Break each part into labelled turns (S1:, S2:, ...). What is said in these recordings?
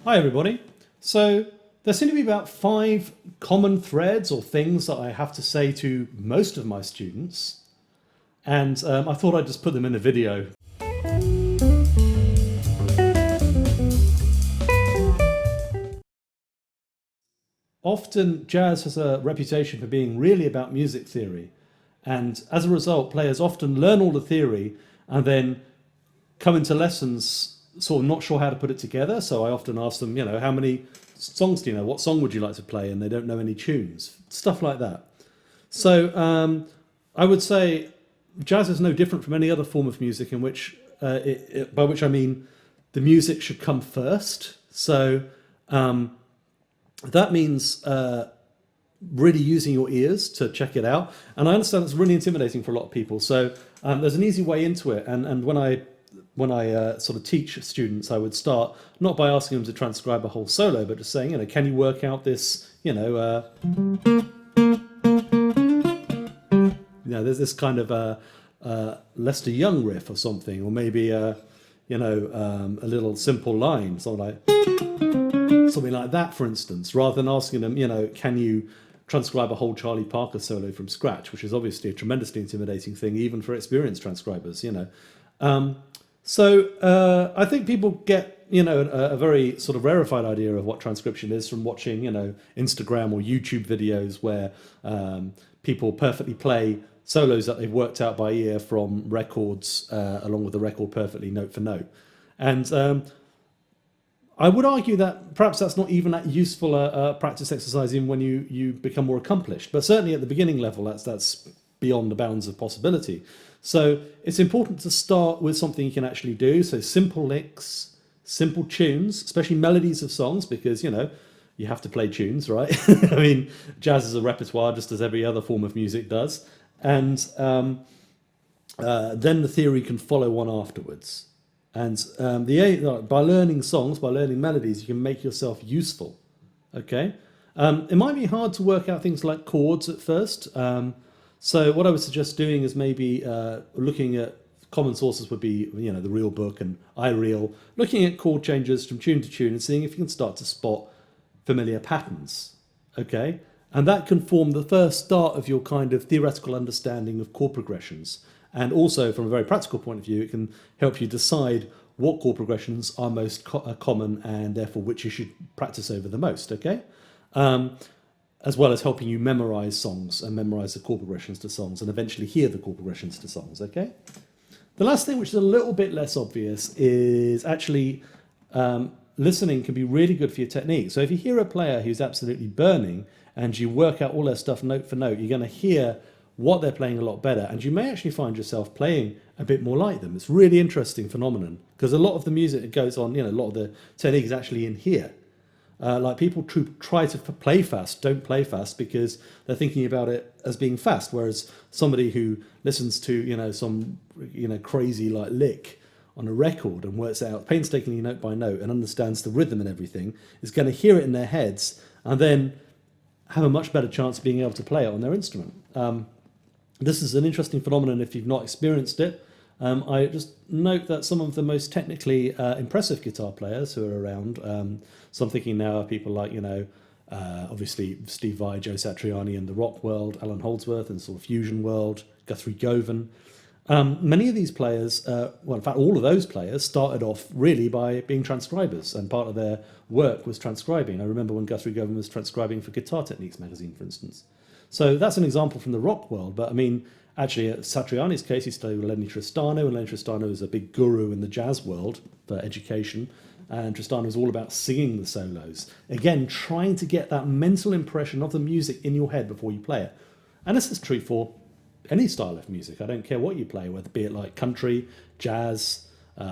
S1: Hi everybody. So there seem to be about 5 common threads or things that I have to say to most of my students, and I thought I'd just put them in a video. Often jazz has a reputation for being really about music theory, and as a result players often learn all the theory and then come into lessons sort of not sure how to put it together. So I often ask them, how many songs do you know? What song would you like to play? And they don't know any tunes, stuff like that. So I would say jazz is no different from any other form of music in which, by which I mean the music should come first. So that means really using your ears to check it out. And I understand it's really intimidating for a lot of people. So there's an easy way into it. And when I sort of teach students, I would start not by asking them to transcribe a whole solo, but just saying, can you work out this, there's this kind of Lester Young riff or something, or maybe a little simple line, something like that, for instance, rather than asking them, can you transcribe a whole Charlie Parker solo from scratch, which is obviously a tremendously intimidating thing, even for experienced transcribers, So I think people get, a very sort of rarefied idea of what transcription is from watching, Instagram or YouTube videos where people perfectly play solos that they've worked out by ear from records, along with the record perfectly note for note. And I would argue that perhaps that's not even that useful a practice exercise even when you become more accomplished. But certainly at the beginning level, that's beyond the bounds of possibility. So it's important to start with something you can actually do. So simple licks, simple tunes, especially melodies of songs, because, you have to play tunes, right? I mean, jazz is a repertoire just as every other form of music does. And then the theory can follow on afterwards. And by learning songs, by learning melodies, you can make yourself useful, okay? It might be hard to work out things like chords at first. So what I would suggest doing is maybe looking at common sources would be, the Real Book and iReal, looking at chord changes from tune to tune and seeing if you can start to spot familiar patterns, okay? And that can form the first start of your kind of theoretical understanding of chord progressions. And also, from a very practical point of view, it can help you decide what chord progressions are most common and therefore which you should practice over the most, okay? As well as helping you memorize songs and memorize the chord progressions to songs and eventually hear the chord progressions to songs, okay? The last thing, which is a little bit less obvious, is actually listening can be really good for your technique. So if you hear a player who's absolutely burning and you work out all their stuff note for note, you're going to hear what they're playing a lot better, and you may actually find yourself playing a bit more like them. It's a really interesting phenomenon because a lot of the music that goes on, a lot of the technique is actually in here. Like people try to play fast, don't play fast because they're thinking about it as being fast. Whereas somebody who listens to, some, crazy like lick on a record and works it out painstakingly note by note and understands the rhythm and everything is going to hear it in their heads and then have a much better chance of being able to play it on their instrument. This is an interesting phenomenon if you've not experienced it. I just note that some of the most technically impressive guitar players who are around, so I'm thinking now of people like, obviously Steve Vai, Joe Satriani in the rock world, Alan Holdsworth in sort of fusion world, Guthrie Govan. Many of these players, in fact, all of those players started off really by being transcribers, and part of their work was transcribing. I remember when Guthrie Govan was transcribing for Guitar Techniques magazine, for instance. So that's an example from the rock world, but I mean, actually, at Satriani's case, he studied with Lenny Tristano, and Lenny Tristano is a big guru in the jazz world for education, and Tristano is all about singing the solos. Again, trying to get that mental impression of the music in your head before you play it. And this is true for any style of music. I don't care what you play, whether be it like country, jazz,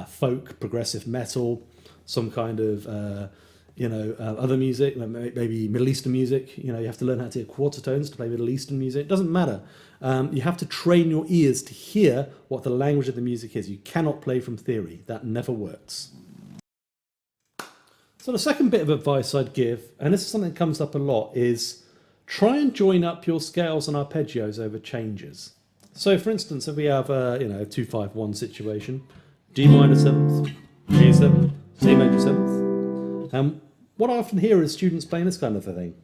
S1: folk, progressive metal, some kind of other music, maybe Middle Eastern music. You have to learn how to hear quarter tones to play Middle Eastern music. It doesn't matter. You have to train your ears to hear what the language of the music is. You cannot play from theory. That never works. So the second bit of advice I'd give, and this is something that comes up a lot, is try and join up your scales and arpeggios over changes. So for instance, if we have a 2-5-1 situation, D minor 7th, G 7th, C major 7th, what I often hear is students playing this kind of a thing.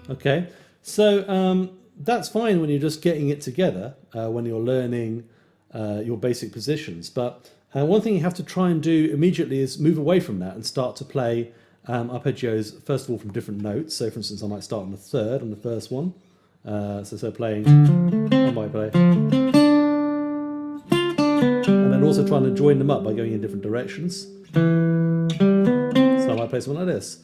S1: Okay, so that's fine when you're just getting it together, when you're learning your basic positions. But one thing you have to try and do immediately is move away from that and start to play arpeggios, first of all, from different notes. So, for instance, I might start on the third on the first one. So playing, I might play. And then also trying to join them up by going in different directions. So I might play something like this.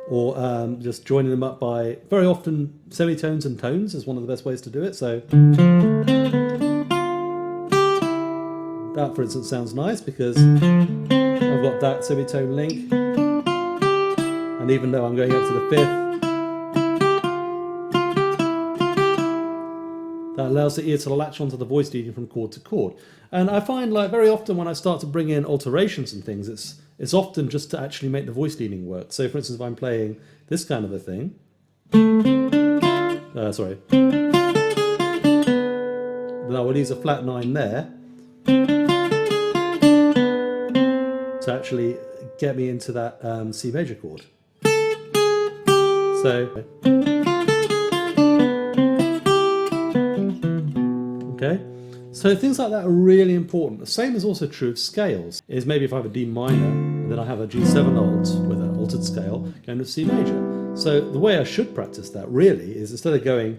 S1: Or just joining them up by, very often, semitones and tones is one of the best ways to do it. So that, for instance, sounds nice because I've got that semitone link, and even though I'm going up to the fifth, that allows the ear to latch onto the voice leading from chord to chord. And I find, like, very often when I start to bring in alterations and things, it's often just to actually make the voice leading work. So, for instance, if I'm playing this kind of a thing, sorry, then I will use a flat 9 there to actually get me into that C major chord. So, okay. So things like that are really important. The same is also true of scales. Is maybe if I have a D minor and then I have a G7 alt with an altered scale going to C major. So the way I should practice that really is, instead of going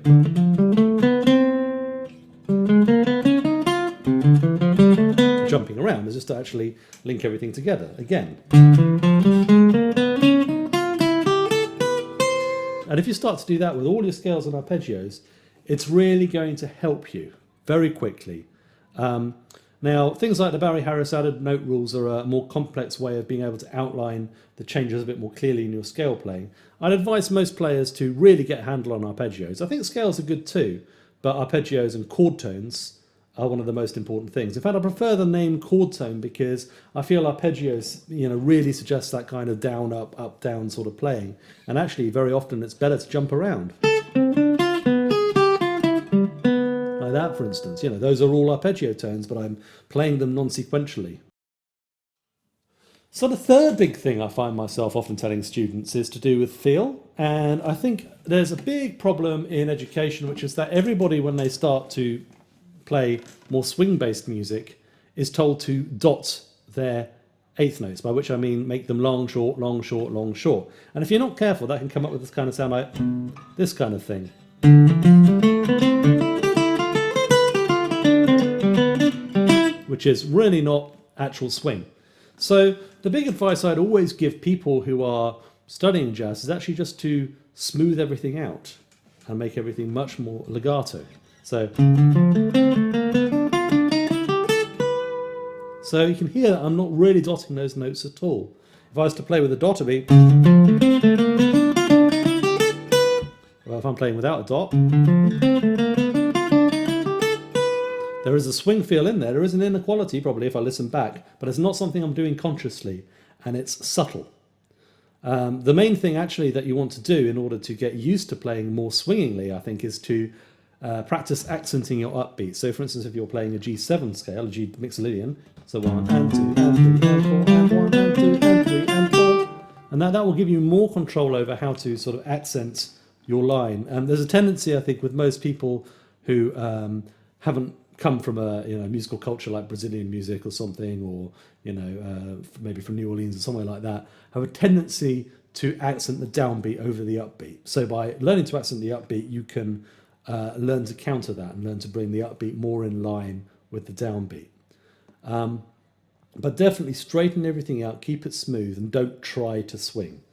S1: jumping around, is just to actually link everything together again. And if you start to do that with all your scales and arpeggios, it's really going to help you very quickly. Now, things like the Barry Harris added note rules are a more complex way of being able to outline the changes a bit more clearly in your scale playing. I'd advise most players to really get a handle on arpeggios. I think scales are good too, but arpeggios and chord tones are one of the most important things. In fact, I prefer the name chord tone because I feel arpeggios, really suggest that kind of down, up, up, down sort of playing. And actually, very often it's better to jump around. That, for instance, those are all arpeggio tones, but I'm playing them non-sequentially. So the third big thing I find myself often telling students is to do with feel. And I think there's a big problem in education, which is that everybody, when they start to play more swing-based music, is told to dot their eighth notes, by which I mean make them long, short, long, short, long, short. And if you're not careful, that can come up with this kind of sound like this kind of thing. Which is really not actual swing. So the big advice I'd always give people who are studying jazz is actually just to smooth everything out and make everything much more legato. So you can hear that I'm not really dotting those notes at all. If I was to play with a dot, it'd be, well, if I'm playing without a dot, there is a swing feel in there. There is an inequality, probably, if I listen back, but it's not something I'm doing consciously, and it's subtle. The main thing, actually, that you want to do in order to get used to playing more swingingly, I think, is to practice accenting your upbeat. So, for instance, if you're playing a G7 scale, a G mixolydian, so 1 and 2 and 3 and 4 and 1 and 2 and 3 and 4, and that will give you more control over how to sort of accent your line. There's a tendency, I think, with most people who haven't come from a musical culture like Brazilian music or something, or maybe from New Orleans or somewhere like that, have a tendency to accent the downbeat over the upbeat. So by learning to accent the upbeat, you can learn to counter that and learn to bring the upbeat more in line with the downbeat. But definitely straighten everything out, keep it smooth, and don't try to swing.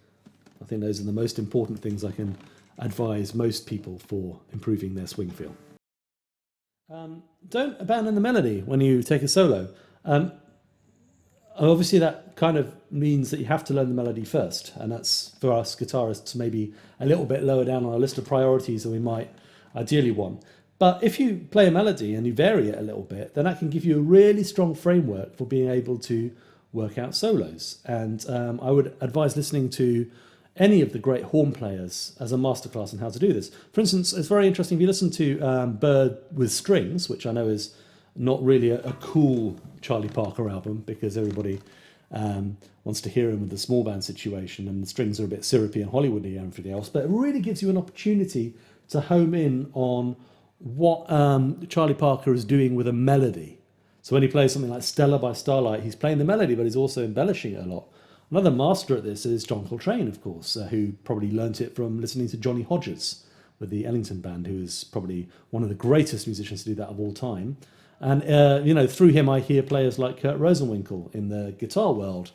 S1: I think those are the most important things I can advise most people for improving their swing feel. Don't abandon the melody when you take a solo. Obviously, that kind of means that you have to learn the melody first, and that's, for us guitarists, maybe a little bit lower down on our list of priorities than we might ideally want. But if you play a melody and you vary it a little bit, then that can give you a really strong framework for being able to work out solos. And I would advise listening to any of the great horn players as a masterclass on how to do this. For instance, it's very interesting if you listen to Bird with Strings, which I know is not really a cool Charlie Parker album because everybody wants to hear him with the small band situation and the strings are a bit syrupy and Hollywoody and everything else. But it really gives you an opportunity to home in on what Charlie Parker is doing with a melody. So when he plays something like Stella by Starlight, he's playing the melody, but he's also embellishing it a lot. Another master at this is John Coltrane, of course, who probably learnt it from listening to Johnny Hodges with the Ellington Band, who is probably one of the greatest musicians to do that of all time. And, through him I hear players like Kurt Rosenwinkel in the guitar world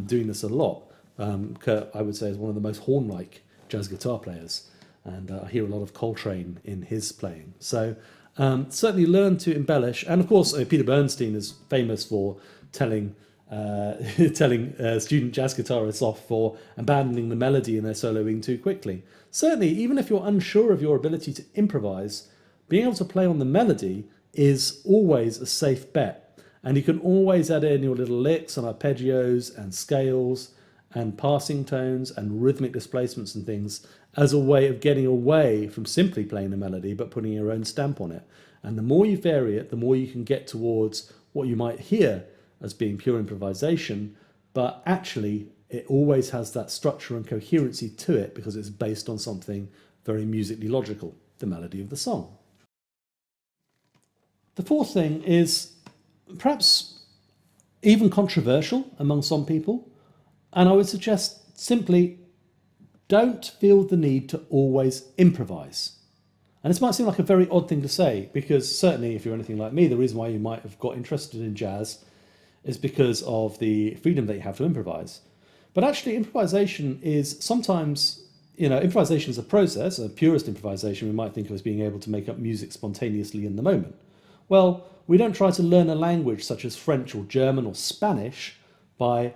S1: doing this a lot. Kurt, I would say, is one of the most horn-like jazz guitar players. And I hear a lot of Coltrane in his playing. So certainly learn to embellish. And, of course, Peter Bernstein is famous for telling student jazz guitarists off for abandoning the melody in their soloing too quickly. Certainly, even if you're unsure of your ability to improvise, being able to play on the melody is always a safe bet. And you can always add in your little licks and arpeggios and scales and passing tones and rhythmic displacements and things as a way of getting away from simply playing the melody but putting your own stamp on it. And the more you vary it, the more you can get towards what you might hear as being pure improvisation, but actually it always has that structure and coherency to it because it's based on something very musically logical, the melody of the song. The fourth thing is perhaps even controversial among some people, and I would suggest simply don't feel the need to always improvise. And this might seem like a very odd thing to say, because certainly if you're anything like me, the reason why you might have got interested in jazz is because of the freedom that you have to improvise. But actually improvisation is sometimes, improvisation is a process. A purist improvisation we might think of as being able to make up music spontaneously in the moment. Well, we don't try to learn a language such as French or German or Spanish by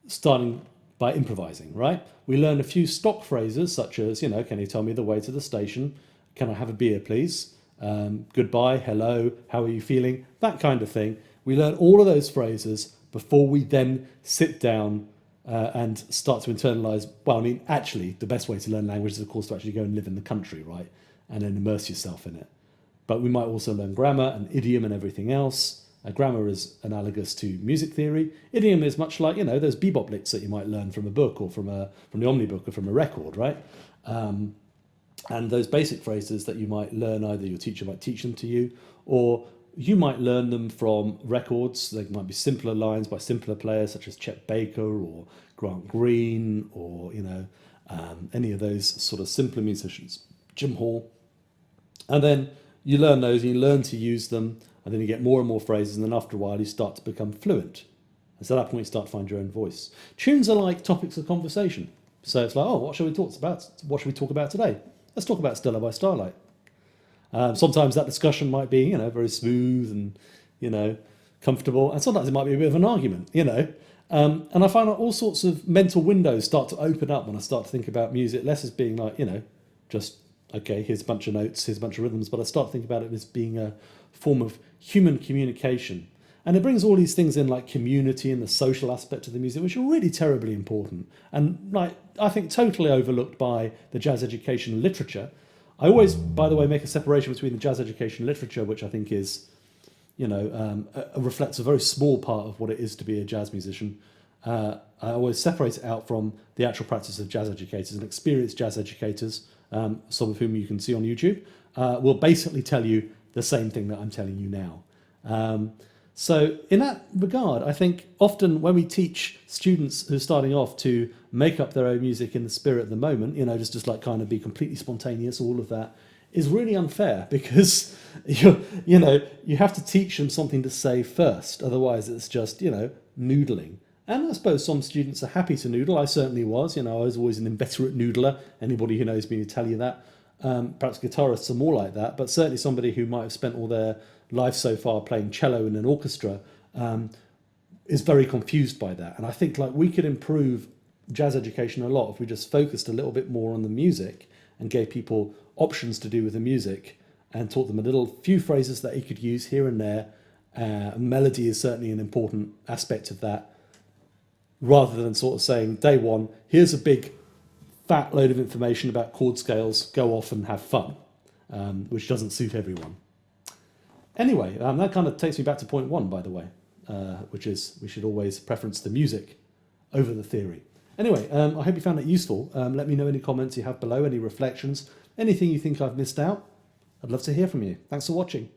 S1: starting by improvising, right? We learn a few stock phrases such as, can you tell me the way to the station? Can I have a beer, please? Goodbye, hello, how are you feeling? That kind of thing. We learn all of those phrases before we then sit down and start to internalize. Well, I mean, actually, the best way to learn language is, of course, to actually go and live in the country, right? And then immerse yourself in it. But we might also learn grammar and idiom and everything else. Grammar is analogous to music theory. Idiom is much like, those bebop licks that you might learn from a book or from the omnibook or from a record, right? And those basic phrases that you might learn, either your teacher might teach them to you, or you might learn them from records. They might be simpler lines by simpler players such as Chet Baker or Grant Green or, any of those sort of simpler musicians, Jim Hall. And then you learn those and you learn to use them, and then you get more and more phrases, and then after a while you start to become fluent. And so at that point you start to find your own voice. Tunes are like topics of conversation. So it's like, what shall we talk about? What shall we talk about today? Let's talk about Stella by Starlight. Sometimes that discussion might be, very smooth and, comfortable. And sometimes it might be a bit of an argument, And I find that all sorts of mental windows start to open up when I start to think about music, less as being like, just, okay, here's a bunch of notes, here's a bunch of rhythms, but I start to think about it as being a form of human communication. And it brings all these things in, like community and the social aspect of the music, which are really terribly important. And I think totally overlooked by the jazz education literature. I always, by the way, make a separation between the jazz education literature, which I think is, reflects a very small part of what it is to be a jazz musician. I always separate it out from the actual practice of jazz educators. And experienced jazz educators, some of whom you can see on YouTube, will basically tell you the same thing that I'm telling you now. So in that regard, I think often when we teach students who are starting off to make up their own music in the spirit of the moment, just like kind of be completely spontaneous, all of that is really unfair because you have to teach them something to say first. Otherwise it's just, noodling. And I suppose some students are happy to noodle. I certainly was. I was always an inveterate noodler. Anybody who knows me will tell you that. Perhaps guitarists are more like that, but certainly somebody who might have spent all their life so far playing cello in an orchestra is very confused by that. And I think we could improve jazz education a lot if we just focused a little bit more on the music and gave people options to do with the music and taught them a few phrases that he could use here and there. Melody is certainly an important aspect of that, rather than sort of saying, day one, here's a big fat load of information about chord scales, go off and have fun, which doesn't suit everyone. Anyway, that kind of takes me back to point one, by the way, which is we should always preference the music over the theory. Anyway, I hope you found it useful. Let me know any comments you have below, any reflections, anything you think I've missed out. I'd love to hear from you. Thanks for watching.